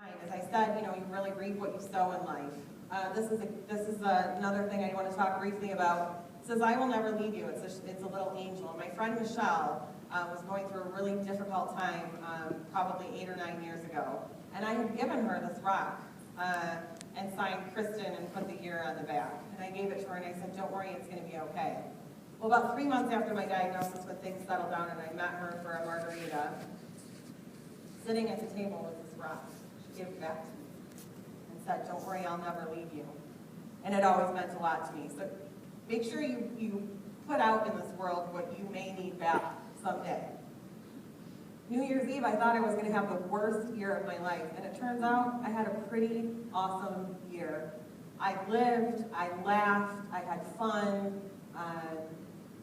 As I said, you really reap what you sow in life. This is another thing I want to talk briefly about. It says, "I will never leave you." It's a little angel. My friend Michelle was going through a really difficult time probably 8 or 9 years ago, and I had given her this rock and signed Kristen and put the year on the back. And I gave it to her and I said, "Don't worry, it's going to be okay." Well, about 3 months after my diagnosis, when things settled down and I met her for a margarita, sitting at the table with this rock, she gave it back to me and said, "Don't worry, I'll never leave you." And it always meant a lot to me. So make sure you put out in this world what you may need back someday. New Year's Eve, I thought I was going to have the worst year of my life, and it turns out I had a pretty awesome year. I lived, I laughed, I had fun,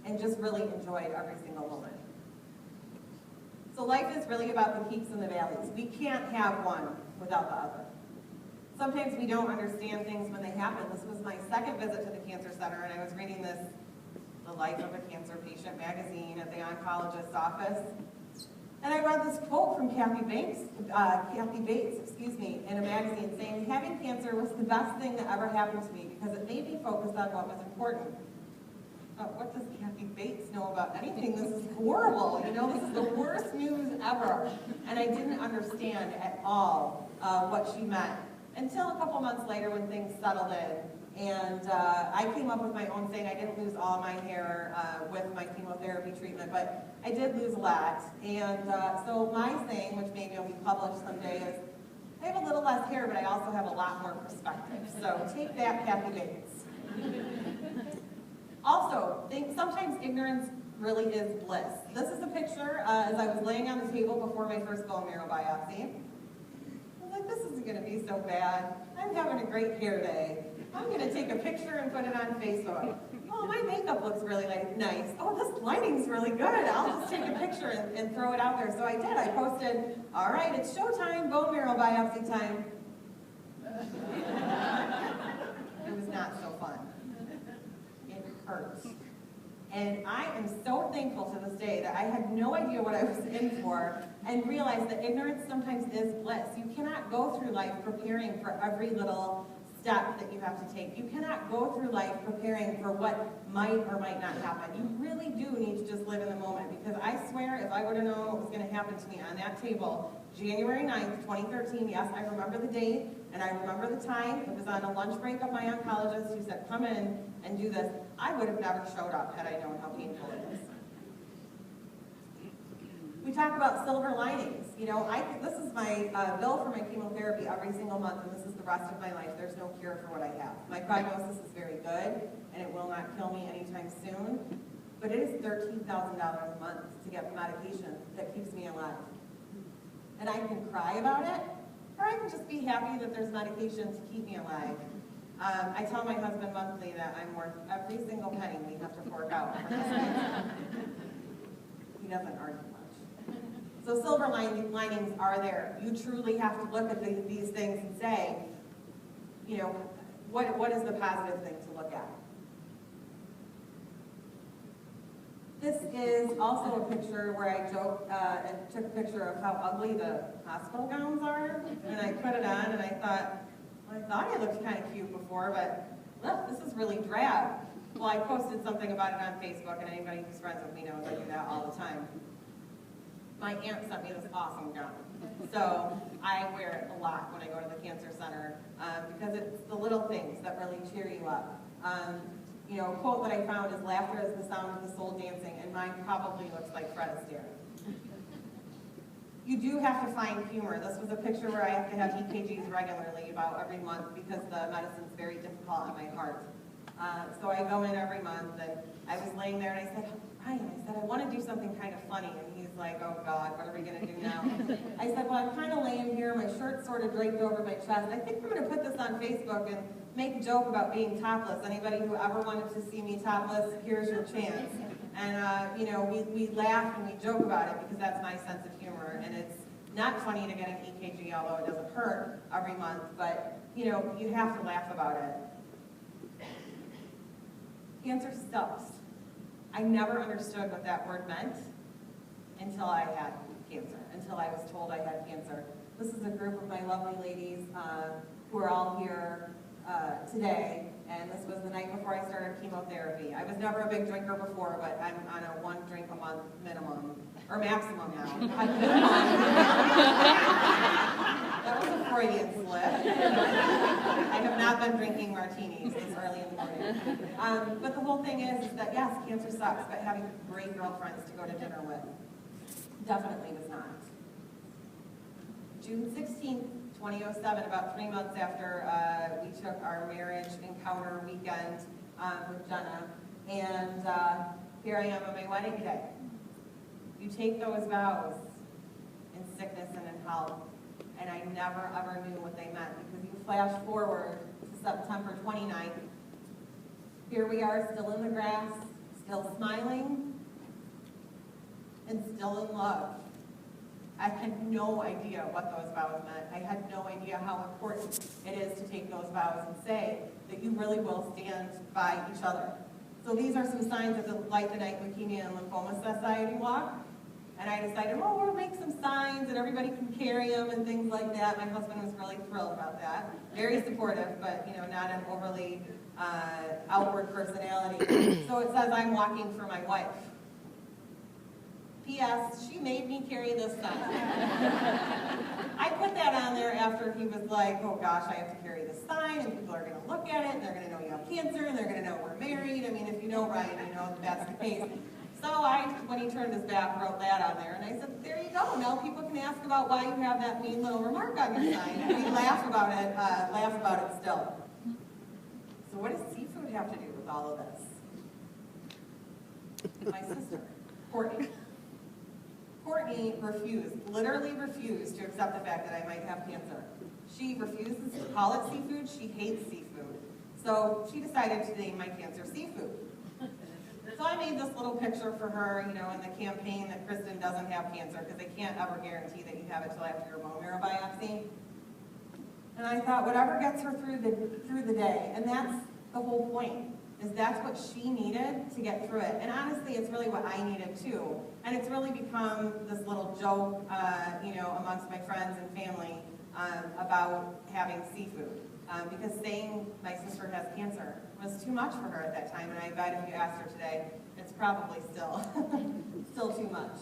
and just really enjoyed every single moment. So life is really about the peaks and the valleys. We can't have one without the other. Sometimes we don't understand things when they happen. This was my second visit to the cancer center, and I was reading The Life of a Cancer Patient magazine at the oncologist's office. And I read this quote from Kathy Bates, in a magazine saying, "Having cancer was the best thing that ever happened to me because it made me focus on what was important." What does Kathy Bates know about anything? This is horrible. This is the worst news ever. And I didn't understand at all what she meant until a couple months later when things settled in. And I came up with my own saying. I didn't lose all my hair with my chemotherapy treatment, but I did lose a lot. And so my saying, which maybe will be published someday, is I have a little less hair, but I also have a lot more perspective. So take that, Kathy Bates. Also, sometimes ignorance really is bliss. This is a picture as I was laying on the table before my first bone marrow biopsy. I was like, this isn't going to be so bad. I'm having a great hair day. I'm going to take a picture and put it on Facebook. Oh, my makeup looks really nice. Oh, this lighting's really good. I'll just take a picture and throw it out there. So I did. I posted, "All right, it's showtime, bone marrow biopsy time." It was not so fun. Hurts. And I am so thankful to this day that I had no idea what I was in for and realized that ignorance sometimes is bliss. You cannot go through life preparing for every little step that you have to take. You cannot go through life preparing for what might or might not happen. You really do need to just live in the moment, because I swear if I would have known what was going to happen to me on that table, January 9th, 2013, yes, I remember the date and I remember the time. It was on a lunch break of my oncologist who said, "Come in and do this." I would have never showed up had I known how painful it is. We talk about silver linings. This is my bill for my chemotherapy every single month, and this is the rest of my life. There's no cure for what I have. My prognosis is very good, and it will not kill me anytime soon, but it is $13,000 a month to get medication that keeps me alive. And I can cry about it, or I can just be happy that there's medication to keep me alive. I tell my husband monthly that I'm worth every single penny we have to fork out for this. He doesn't argue much. So silver linings are there. You truly have to look at these things and say, what is the positive thing to look at? This is also a picture where I joked and took a picture of how ugly the hospital gowns are, and I put it on and I thought I looked kind of cute before, but look, this is really drab. Well, I posted something about it on Facebook, and anybody who's friends with me knows I do that all the time. My aunt sent me this awesome gown, so I wear it a lot when I go to the cancer center because it's the little things that really cheer you up. A quote that I found is, "Laughter is the sound of the soul dancing," and mine probably looks like Fred Astaire. You do have to find humor. This was a picture where I have to have EKGs regularly, about every month, because the medicine's very difficult on my heart. So I go in every month, and I was laying there, and I said, "Ryan," I want to do something kind of funny. And he's like, "Oh God, what are we going to do now?" I said, "Well, I'm kind of laying here, my shirt's sort of draped over my chest. I think I'm going to put this on Facebook and make a joke about being topless. Anybody who ever wanted to see me topless, here's your chance." And we laugh and we joke about it because that's my sense of humor. And it's not funny to get an EKG, although it doesn't hurt every month, but you have to laugh about it. Cancer sucks. I never understood what that word meant until I had cancer, until I was told I had cancer. This is a group of my lovely ladies who are all here today, and this was the night before I started chemotherapy. I was never a big drinker before, but I'm on a 1 drink a month minimum, or maximum now. That was a Freudian slip. I have not been drinking martinis this early in the morning. But the whole thing is that yes, cancer sucks, but having great girlfriends to go to dinner with definitely was not. June 16th, 2007, about 3 months after we took our marriage encounter weekend with Jenna, and here I am on my wedding day. You take those vows in sickness and in health, and I never ever knew what they meant, because you flash forward to September 29th. Here we are, still in the grass, still smiling, and still in love. I had no idea what those vows meant. I had no idea how important it is to take those vows and say that you really will stand by each other. So these are some signs of the Light the Night Leukemia and Lymphoma Society walk. And I decided, well, we'll make some signs and everybody can carry them and things like that. My husband was really thrilled about that. Very supportive, but not an overly outward personality. So it says, I'm walking for my wife. P.S. She made me carry this sign. I put that on there after he was like, oh gosh, I have to carry this sign, and people are going to look at it, and they're going to know you have cancer, and they're going to know we're married. I mean, if you know Ryan, you know that's the case. So when he turned his back, wrote that on there, and I said, there you go. Now people can ask about why you have that mean little remark on your sign, and we laugh about it still. So what does seafood have to do with all of this? My sister, Courtney. Courtney literally refused to accept the fact that I might have cancer. She refuses to call it seafood. She hates seafood. So she decided to name my cancer seafood. So I made this little picture for her, in the campaign that Kristen doesn't have cancer, because they can't ever guarantee that you have it till after your bone marrow biopsy. And I thought, whatever gets her through the day, and that's the whole point. Is that's what she needed to get through it. And honestly, it's really what I needed too. And it's really become this little joke, amongst my friends and family about having seafood. Because saying my sister has cancer was too much for her at that time. And I bet if you asked her today, it's probably still too much.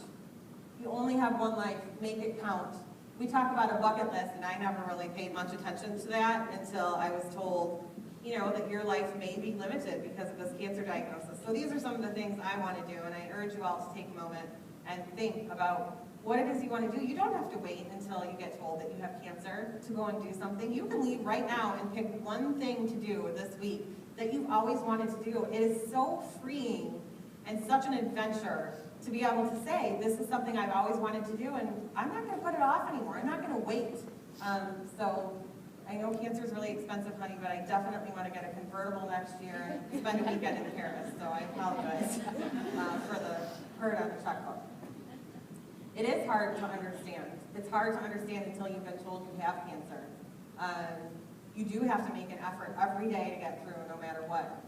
You only have one life, make it count. We talk about a bucket list, and I never really paid much attention to that until I was told, that your life may be limited because of this cancer diagnosis. So these are some of the things I want to do, and I urge you all to take a moment and think about what it is you want to do. You don't have to wait until you get told that you have cancer to go and do something. You can leave right now and pick one thing to do this week that you've always wanted to do. It is so freeing and such an adventure to be able to say, this is something I've always wanted to do, and I'm not going to put it off anymore. I'm not going to wait. So I know cancer is really expensive, honey, but I definitely want to get a convertible next year and spend a weekend in Paris, so I apologize for the hurt on the checkbook. It is hard to understand. It's hard to understand until you've been told you have cancer. You do have to make an effort every day to get through, no matter what.